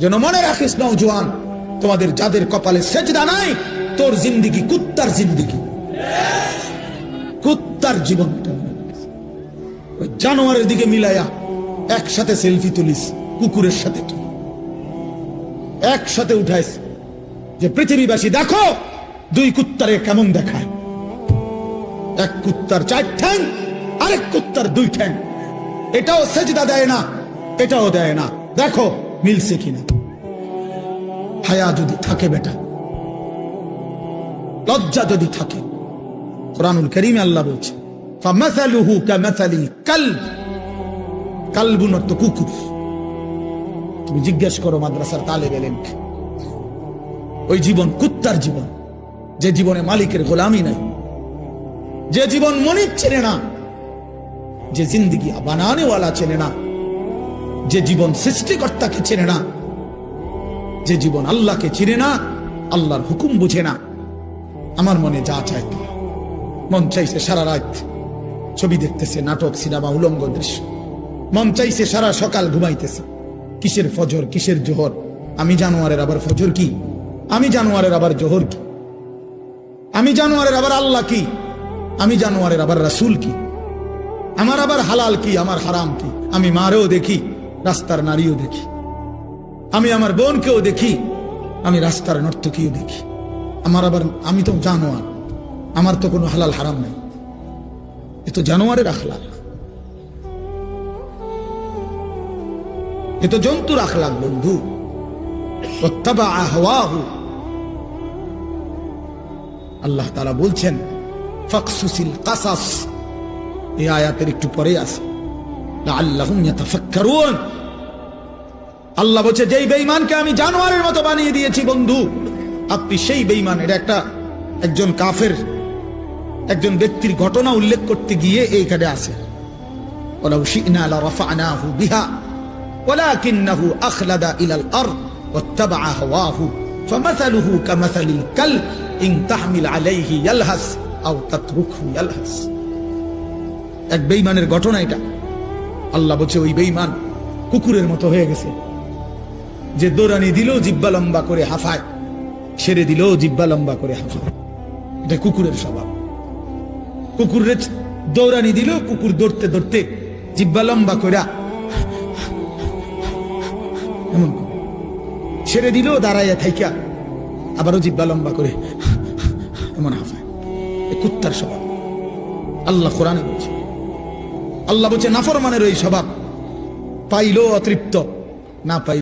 যেন মনে রাখিস নওজোয়ান, তোমাদের যাদের কপালে সেজদা নাই, তোর জিন্দিগি কুত্তার জিন্দিগি, কুত্তার জীবন। ওই জানোয়ারের দিকে মিলাইয়া একসাথে সেলফি তুলিস, কুকুরের সাথে তুলি একসাথে উঠাইস, যে পৃথিবীবাসী দেখো দুই কুত্তারে কেমন দেখায়। এক কুত্তার 4 ঠ্যাং, আরেক কুত্তার 2 ঠ্যাং। এটাও সেজদা দেয় না, এটাও দেয় না, দেখো মিলছে কিনা। হায়া যদি থাকে বেটা, লজ্জা যদি থাকে, কুরআনুল কারীমে আল্লাহ বলছে ফামাসালুহু কামাসালিল কালব, কালবুন অর্থ কুকুর। তুমি জিজ্ঞেস করো মাদ্রাসার তালেব ইলমকে, ওই জীবন কুত্তার জীবন, যে জীবনে মালিকের গোলামি নাই, যে জীবন মনিব চেনে না, যে জিন্দিগি বানানেওয়ালা চেনে না, যে জীবন সৃষ্টিকর্তাকে চেনে না, যে জীবন আল্লাহকে চিনে না, আল্লাহর হুকুম বুঝে না। আমার মনে যা চায় তা, মন চাইছে সারা রাত ছবি দেখতেছে, নাটক, সিনেমা, উলঙ্গ দৃশ্য। মন চাইছে সারা সকাল ঘুমাইতেছে। কিসের ফজর, কিসের জোহর? আমি জানোয়ারের আবার ফজর কি? আমি জানোয়ারের আবার জোহর কি? আমি জানোয়ারের আবার আল্লাহ কি? আমি জানোয়ারের আবার রাসূল কি? আমার আবার হালাল কি, আমার হারাম কি? আমি মারেও দেখি, রাস্তার নারীও দেখি, আমি আমার বোনকেও দেখি, আমি রাস্তার নর্তকীও দেখি। আমার আবার, আমি তো জানোয়ার, আমার তো কোনো হালাল হারাম নেই। এ তো জানোয়ারের আখলাক, এ তো জন্তুর আখলাক বন্ধু। ওয়াত্তাবা আহওয়াহু, আল্লাহ তাআলা বলছেন ফাকসুসিল কাসাস, এই আয়াতের একটু পরে আছে, লাআল্লাহুম ইয়াতাফাক্কারুন। আল্লাহ বলছে যেই বেঈমানকে আমি জানোয়ারের মতো বানিয়ে দিয়েছি বন্ধু, আপনি সেই বেঈমান। এটা একজন কাফের, একজন ব্যক্তির ঘটনা উল্লেখ করতে গিয়ে এইখানে আছে, ওয়ালাউ শি'না লারাফা'নাহু বিহা ওয়ালাকিন্নাহু আখলাদা ইলাল আরদ ওয়াত্তাবা'a হাওয়াহু ফামাসালুহু কামাসালিল কালব ইন তাহমিল আলাইহি ইয়ালহাস আও তাতরুকহু ইয়ালহাস। এক বেঈমানের ঘটনা এটা। আল্লাহ বলছে ওই বেঈমান কুকুরের মতো হয়ে গেছে, যে দৌড়ানি দিলেও জিহ্বা লম্বা করে হাফায়, ছেড়ে দিলেও জিহ্বা লম্বা করে হাফায়। এটা কুকুরের স্বভাব। কুকুরের দৌড়ানি দিলেও কুকুর দৌড়তে দৌড়তে জিহ্বা লম্বা করে এমন, ছেড়ে দিলেও দাঁড়াইয়া থাইকা আবারও জিহ্বা লম্বা করে এমন হাফায়। কুত্তার স্বভাব আল্লাহ কোরআনে বলছে। আল্লাহ বলছে নাফরমানের ওই স্বভাব, পাইলেও অতৃপ্ত, না পাই